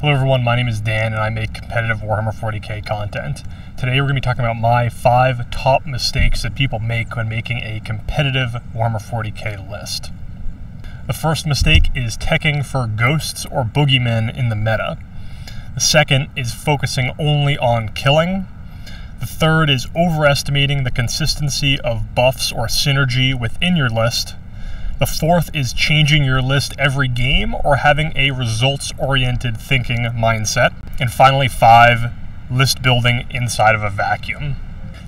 Hello everyone, my name is Dan and I make competitive Warhammer 40k content. Today we're going to be talking about my 5 top mistakes that people make when making a competitive Warhammer 40k list. The first mistake is teching for ghosts or boogeymen in the meta. The second is focusing only on killing. The third is overestimating the consistency of buffs or synergy within your list. The fourth is changing your list every game or having a results-oriented thinking mindset. And finally, 5, list building inside of a vacuum.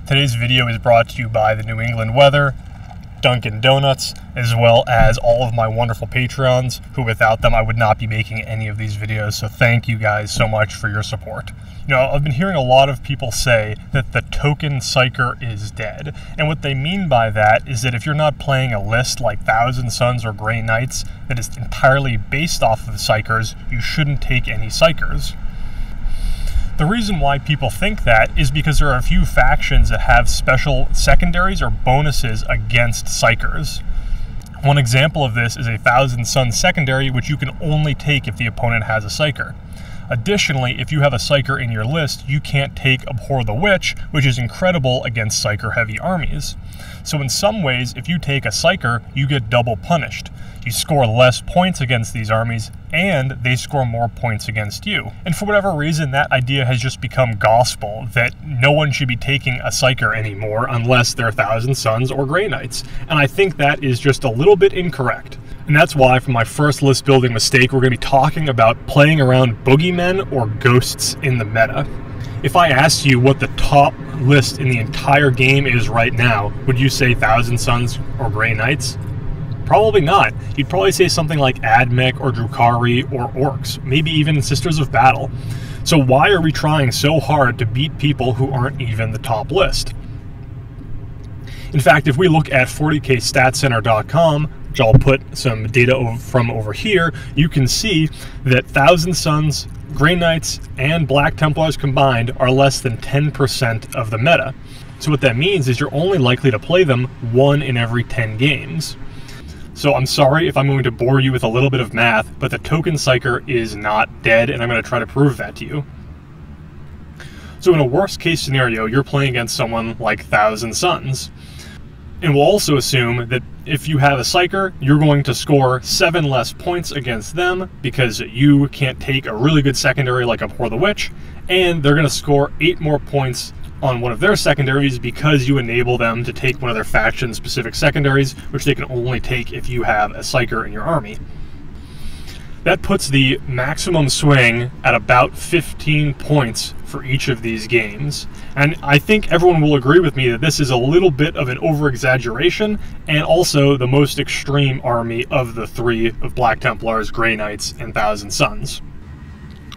Today's video is brought to you by the New England weather, Dunkin' Donuts, as well as all of my wonderful Patreons, who without them I would not be making any of these videos, so thank you guys so much for your support. You know, I've been hearing a lot of people say that the token psyker is dead, and what they mean by that is that if you're not playing a list like Thousand Sons or Grey Knights that is entirely based off of psykers, you shouldn't take any psykers. The reason why people think that is because there are a few factions that have special secondaries or bonuses against psykers. One example of this is a Thousand Sons secondary, which you can only take if the opponent has a psyker. Additionally, if you have a psyker in your list, you can't take Abhor the Witch, which is incredible against psyker-heavy armies. So in some ways, if you take a psyker, you get double punished. You score less points against these armies, and they score more points against you. And for whatever reason, that idea has just become gospel, that no one should be taking a psyker anymore unless they're Thousand Sons or Grey Knights. And I think that is just a little bit incorrect. And that's why, for my first list building mistake, we're going to be talking about playing around boogeymen or ghosts in the meta. If I asked you what the top list in the entire game is right now, would you say Thousand Sons or Grey Knights? Probably not. You'd probably say something like Admech or Drukhari or Orcs, maybe even Sisters of Battle. So why are we trying so hard to beat people who aren't even the top list? In fact, if we look at 40kstatcenter.com, which I'll put some data from over here, you can see that Thousand Sons, Grey Knights, and Black Templars combined are less than 10% of the meta. So what that means is you're only likely to play them 1 in every 10 games. So I'm sorry if I'm going to bore you with a little bit of math, but the token psyker is not dead, and I'm going to try to prove that to you. So in a worst case scenario, you're playing against someone like Thousand Sons. And we'll also assume that if you have a psyker, you're going to score 7 less points against them because you can't take a really good secondary like Abhor the Witch, and they're going to score 8 more points on one of their secondaries because you enable them to take one of their faction-specific secondaries, which they can only take if you have a psyker in your army. That puts the maximum swing at about 15 points for each of these games. And I think everyone will agree with me that this is a little bit of an over-exaggeration, and also the most extreme army of the 3 of Black Templars, Grey Knights, and Thousand Sons.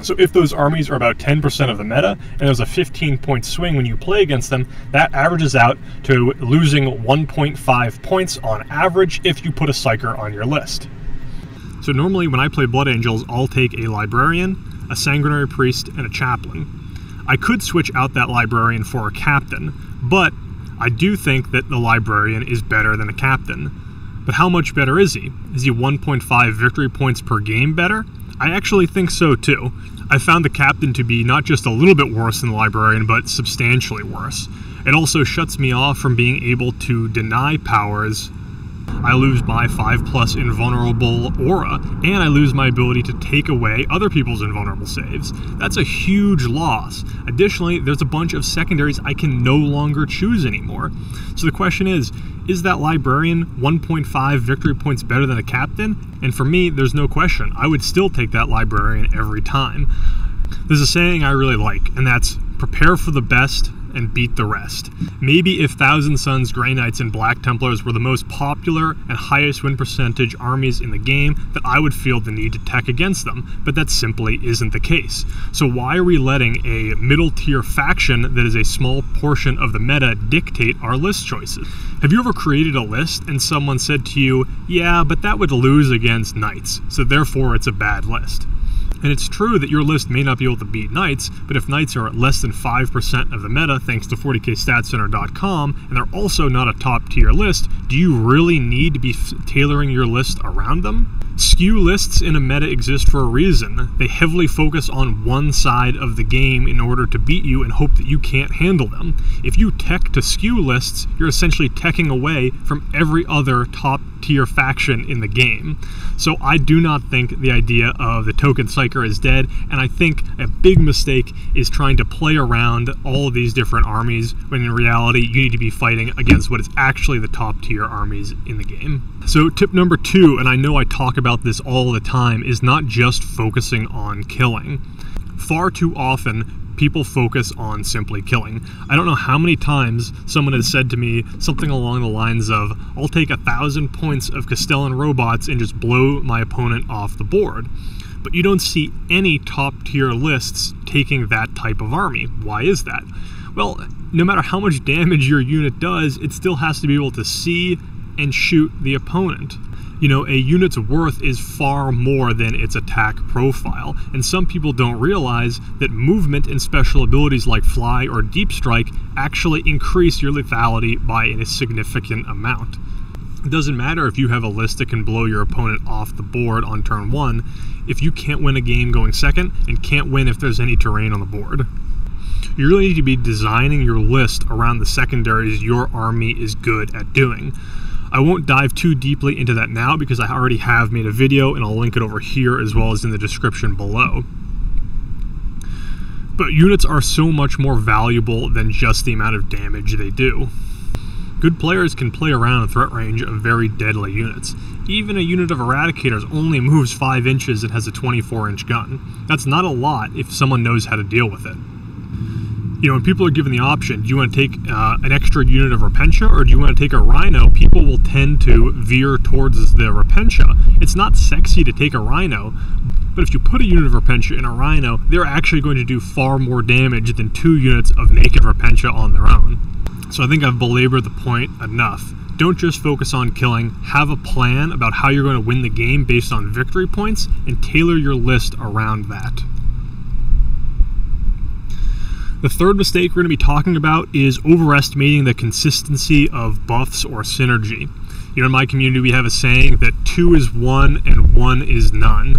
So if those armies are about 10% of the meta, and there's a 15-point swing when you play against them, that averages out to losing 1.5 points on average if you put a psyker on your list. So normally when I play Blood Angels, I'll take a Librarian, a Sanguinary Priest, and a Chaplain. I could switch out that Librarian for a Captain, but I do think that the Librarian is better than a Captain. But how much better is he? Is he 1.5 victory points per game better? I actually think so too. I found the Captain to be not just a little bit worse than the Librarian, but substantially worse. It also shuts me off from being able to deny powers. I lose my 5+ invulnerable aura, and I lose my ability to take away other people's invulnerable saves. That's a huge loss. Additionally, there's a bunch of secondaries I can no longer choose anymore. So the question is that Librarian 1.5 victory points better than a Captain? And for me, there's no question. I would still take that Librarian every time. There's a saying I really like, and that's prepare for the best and beat the rest. Maybe if Thousand Sons, Grey Knights, and Black Templars were the most popular and highest win percentage armies in the game, that I would feel the need to tech against them, but that simply isn't the case. So why are we letting a middle tier faction that is a small portion of the meta dictate our list choices? Have you ever created a list and someone said to you, yeah, but that would lose against Knights, so therefore it's a bad list? And it's true that your list may not be able to beat Knights, but if Knights are at less than 5% of the meta thanks to 40kstatcenter.com, and they're also not a top tier list, do you really need to be tailoring your list around them? Skew lists in a meta exist for a reason. They heavily focus on one side of the game in order to beat you and hope that you can't handle them. If you tech to skew lists, you're essentially teching away from every other top-tier faction in the game. So I do not think the idea of the token psyker is dead, and I think a big mistake is trying to play around all of these different armies, when in reality you need to be fighting against what is actually the top-tier armies in the game. So tip number 2, and I know I talk about this all the time, is not just focusing on killing. Far too often, people focus on simply killing. I don't know how many times someone has said to me something along the lines of, I'll take 1,000 points of Castellan robots and just blow my opponent off the board. But you don't see any top tier lists taking that type of army. Why is that? Well, no matter how much damage your unit does, it still has to be able to see and shoot the opponent. You know, a unit's worth is far more than its attack profile, and some people don't realize that movement and special abilities like fly or deep strike actually increase your lethality by a significant amount. It doesn't matter if you have a list that can blow your opponent off the board on turn 1 if you can't win a game going second and can't win if there's any terrain on the board. You really need to be designing your list around the secondaries your army is good at doing. I won't dive too deeply into that now because I already have made a video, and I'll link it over here as well as in the description below. But units are so much more valuable than just the amount of damage they do. Good players can play around the threat range of very deadly units. Even a unit of Eradicators only moves 5 inches and has a 24-inch gun. That's not a lot if someone knows how to deal with it. You know, when people are given the option, do you want to take an extra unit of Repentia or do you want to take a Rhino, people will tend to veer towards the Repentia. It's not sexy to take a Rhino, but if you put a unit of Repentia in a Rhino, they're actually going to do far more damage than 2 units of naked Repentia on their own. So I think I've belabored the point enough. Don't just focus on killing, have a plan about how you're going to win the game based on victory points, and tailor your list around that. The third mistake we're going to be talking about is overestimating the consistency of buffs or synergy. You know, in my community we have a saying that 2 is 1 and 1 is none.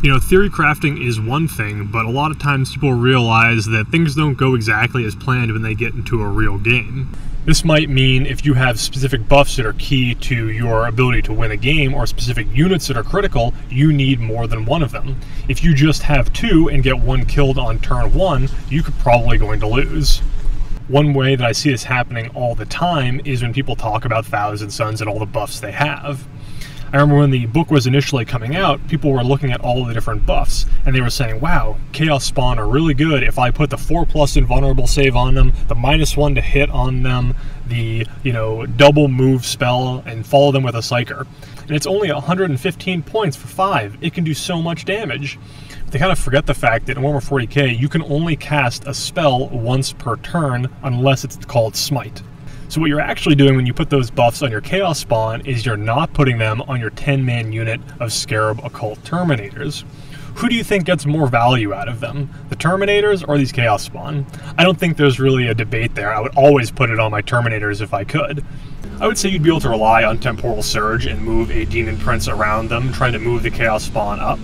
You know, theory crafting is one thing, but a lot of times people realize that things don't go exactly as planned when they get into a real game. This might mean if you have specific buffs that are key to your ability to win a game, or specific units that are critical, you need more than one of them. If you just have 2 and get 1 killed on turn 1, you could probably going to lose. One way that I see this happening all the time is when people talk about Thousand Suns and all the buffs they have. I remember when the book was initially coming out, people were looking at all of the different buffs, and they were saying, wow, Chaos Spawn are really good if I put the 4+ invulnerable save on them, the -1 to hit on them, the, double move spell, and follow them with a Psyker. And it's only 115 points for 5. It can do so much damage. They kind of forget the fact that in Warhammer 40k, you can only cast a spell once per turn unless it's called Smite. So what you're actually doing when you put those buffs on your Chaos Spawn is you're not putting them on your 10-man unit of Scarab Occult Terminators. Who do you think gets more value out of them? The Terminators or these Chaos Spawn? I don't think there's really a debate there. I would always put it on my Terminators if I could. I would say you'd be able to rely on Temporal Surge and move a Demon Prince around them, trying to move the Chaos Spawn up.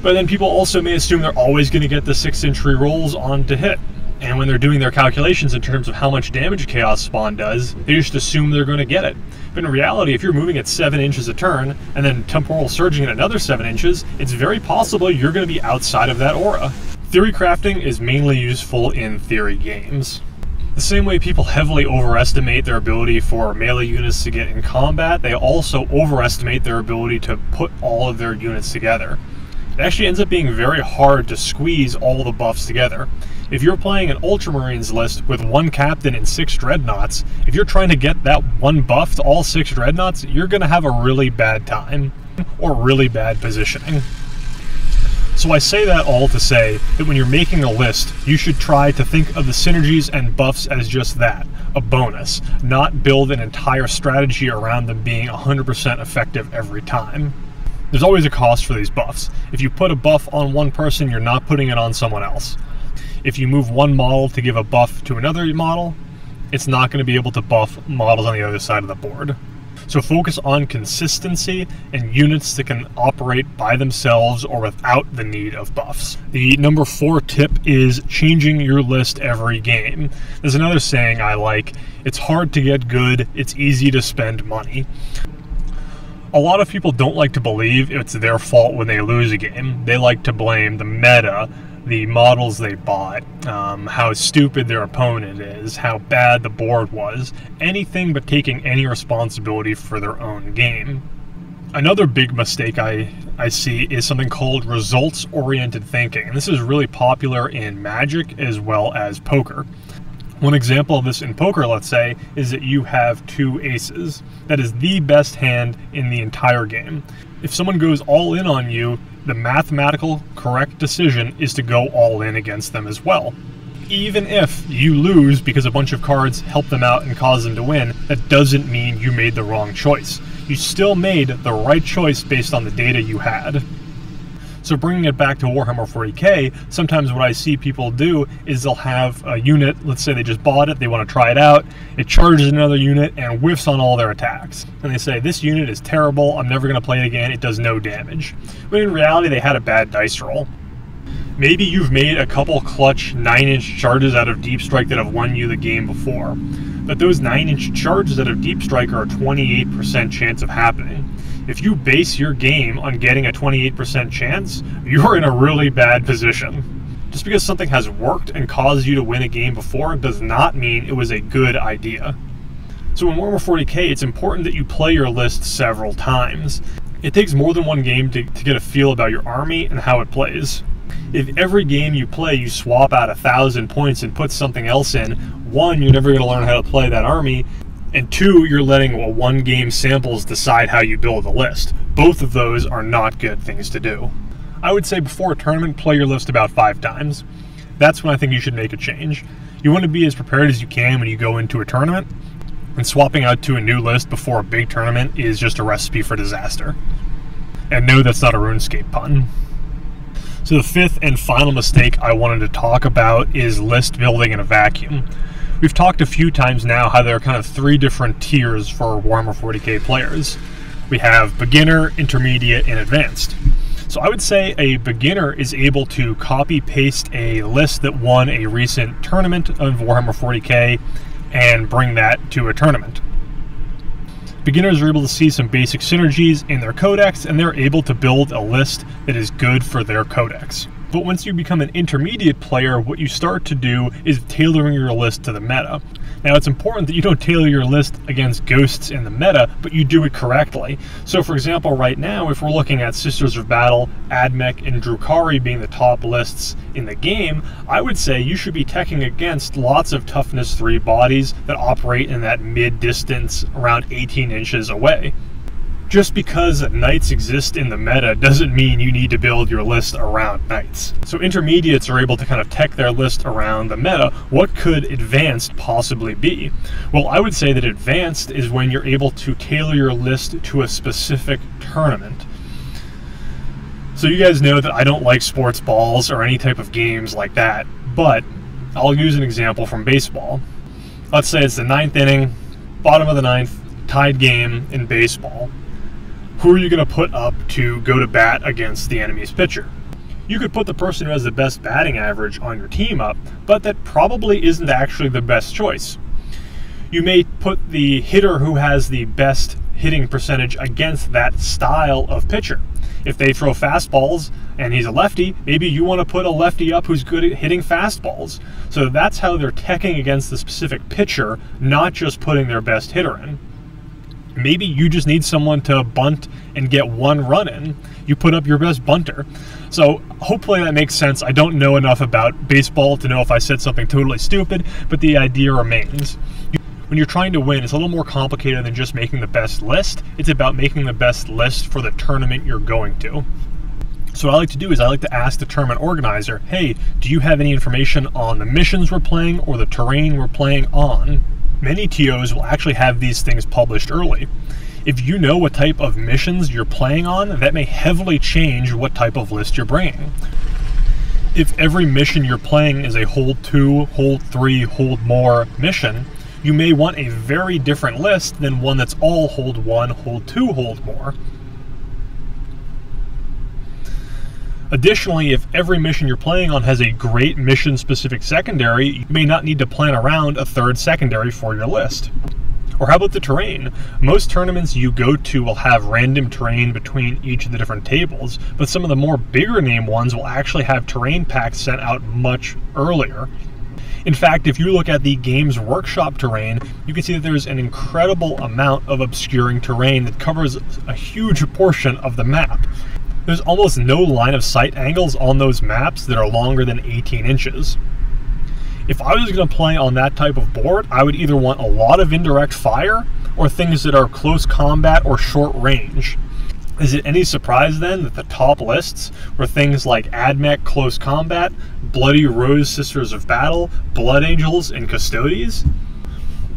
But then people also may assume they're always going to get the 6-inch rerolls on to hit. And when they're doing their calculations in terms of how much damage Chaos Spawn does, they just assume they're going to get it. But in reality, if you're moving at 7 inches a turn, and then Temporal Surging at another 7 inches, it's very possible you're going to be outside of that aura. Theory crafting is mainly useful in theory games. The same way people heavily overestimate their ability for melee units to get in combat, they also overestimate their ability to put all of their units together. It actually ends up being very hard to squeeze all the buffs together. If you're playing an Ultramarines list with 1 captain and 6 dreadnoughts, if you're trying to get that 1 buff to all 6 dreadnoughts, you're going to have a really bad time, or really bad positioning. So I say that all to say that when you're making a list, you should try to think of the synergies and buffs as just that, a bonus, not build an entire strategy around them being 100% effective every time. There's always a cost for these buffs. If you put a buff on one person, you're not putting it on someone else. If you move one model to give a buff to another model, it's not going to be able to buff models on the other side of the board. So focus on consistency and units that can operate by themselves or without the need of buffs. The number 4 tip is changing your list every game. There's another saying I like: it's hard to get good, it's easy to spend money. A lot of people don't like to believe it's their fault when they lose a game. They like to blame the meta, the models they bought, how stupid their opponent is, how bad the board was, anything but taking any responsibility for their own game. Another big mistake I see is something called results-oriented thinking, and this is really popular in Magic as well as poker. One example of this in poker, let's say, is that you have 2 aces. That is the best hand in the entire game. If someone goes all in on you, the mathematical correct decision is to go all in against them as well. Even if you lose because a bunch of cards help them out and cause them to win, that doesn't mean you made the wrong choice. You still made the right choice based on the data you had. So bringing it back to Warhammer 40k, sometimes what I see people do is they'll have a unit, let's say they just bought it, they want to try it out, it charges another unit and whiffs on all their attacks. And they say, this unit is terrible, I'm never going to play it again, it does no damage. But in reality, they had a bad dice roll. Maybe you've made a couple clutch 9-inch charges out of Deep Strike that have won you the game before. But those 9-inch charges out of Deep Strike are a 28% chance of happening. If you base your game on getting a 28% chance, you're in a really bad position. Just because something has worked and caused you to win a game before does not mean it was a good idea. So in Warhammer 40k, it's important that you play your list several times. It takes more than one game to get a feel about your army and how it plays. If every game you play you swap out 1,000 points and put something else in, 1, you're never going to learn how to play that army, and 2, you're letting 1-game samples decide how you build a list. Both of those are not good things to do. I would say before a tournament, play your list about 5 times. That's when I think you should make a change. You want to be as prepared as you can when you go into a tournament, and swapping out to a new list before a big tournament is just a recipe for disaster. And no, that's not a RuneScape pun. So the 5th and final mistake I wanted to talk about is list building in a vacuum. We've talked a few times now how there are kind of 3 different tiers for Warhammer 40k players. We have beginner, intermediate, and advanced. So I would say a beginner is able to copy-paste a list that won a recent tournament of Warhammer 40k and bring that to a tournament. Beginners are able to see some basic synergies in their codex, and they're able to build a list that is good for their codex. But once you become an intermediate player, what you start to do is tailoring your list to the meta. Now, it's important that you don't tailor your list against ghosts in the meta, but you do it correctly. So, for example, right now, if we're looking at Sisters of Battle, Admech, and Drukhari being the top lists in the game, I would say you should be teching against lots of toughness 3 bodies that operate in that mid-distance around 18 inches away. Just because knights exist in the meta doesn't mean you need to build your list around knights. So intermediates are able to kind of tech their list around the meta. What could advanced possibly be? Well, I would say that advanced is when you're able to tailor your list to a specific tournament. So you guys know that I don't like sports balls or any type of games like that, but I'll use an example from baseball. Let's say it's the 9th inning, bottom of the 9th, tied game in baseball. Who are you going to put up to go to bat against the enemy's pitcher? You could put the person who has the best batting average on your team up, but that probably isn't actually the best choice. You may put the hitter who has the best hitting percentage against that style of pitcher. If they throw fastballs and he's a lefty, maybe you want to put a lefty up who's good at hitting fastballs. So that's how they're teching against the specific pitcher, not just putting their best hitter in. Maybe you just need someone to bunt and get 1 run in. You put up your best bunter. So hopefully that makes sense. I don't know enough about baseball to know if I said something totally stupid, but the idea remains. When you're trying to win, it's a little more complicated than just making the best list. It's about making the best list for the tournament you're going to. So what I like to do is I like to ask the tournament organizer, hey, do you have any information on the missions we're playing or the terrain we're playing on? Many TOs will actually have these things published early. If you know what type of missions you're playing on, that may heavily change what type of list you're bringing. If every mission you're playing is a hold 2, hold 3, hold more mission, you may want a very different list than one that's all hold 1, hold 2, hold more. Additionally, if every mission you're playing on has a great mission-specific secondary, you may not need to plan around a third secondary for your list. Or how about the terrain? Most tournaments you go to will have random terrain between each of the different tables, but some of the more bigger name ones will actually have terrain packs sent out much earlier. In fact, if you look at the Games Workshop terrain, you can see that there's an incredible amount of obscuring terrain that covers a huge portion of the map. There's almost no line of sight angles on those maps that are longer than 18 inches. If I was going to play on that type of board, I would either want a lot of indirect fire or things that are close combat or short range. Is it any surprise then that the top lists were things like AdMech Close Combat, Bloody Rose Sisters of Battle, Blood Angels, and Custodes?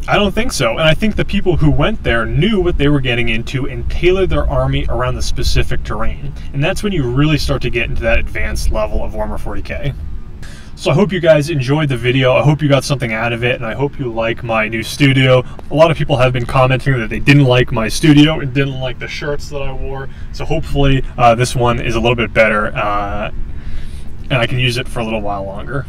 I don't think so, and I think the people who went there knew what they were getting into and tailored their army around the specific terrain. And that's when you really start to get into that advanced level of Warhammer 40k. So I hope you guys enjoyed the video. I hope you got something out of it, and I hope you like my new studio. A lot of people have been commenting that they didn't like my studio and didn't like the shirts that I wore. So hopefully this one is a little bit better, and I can use it for a little while longer.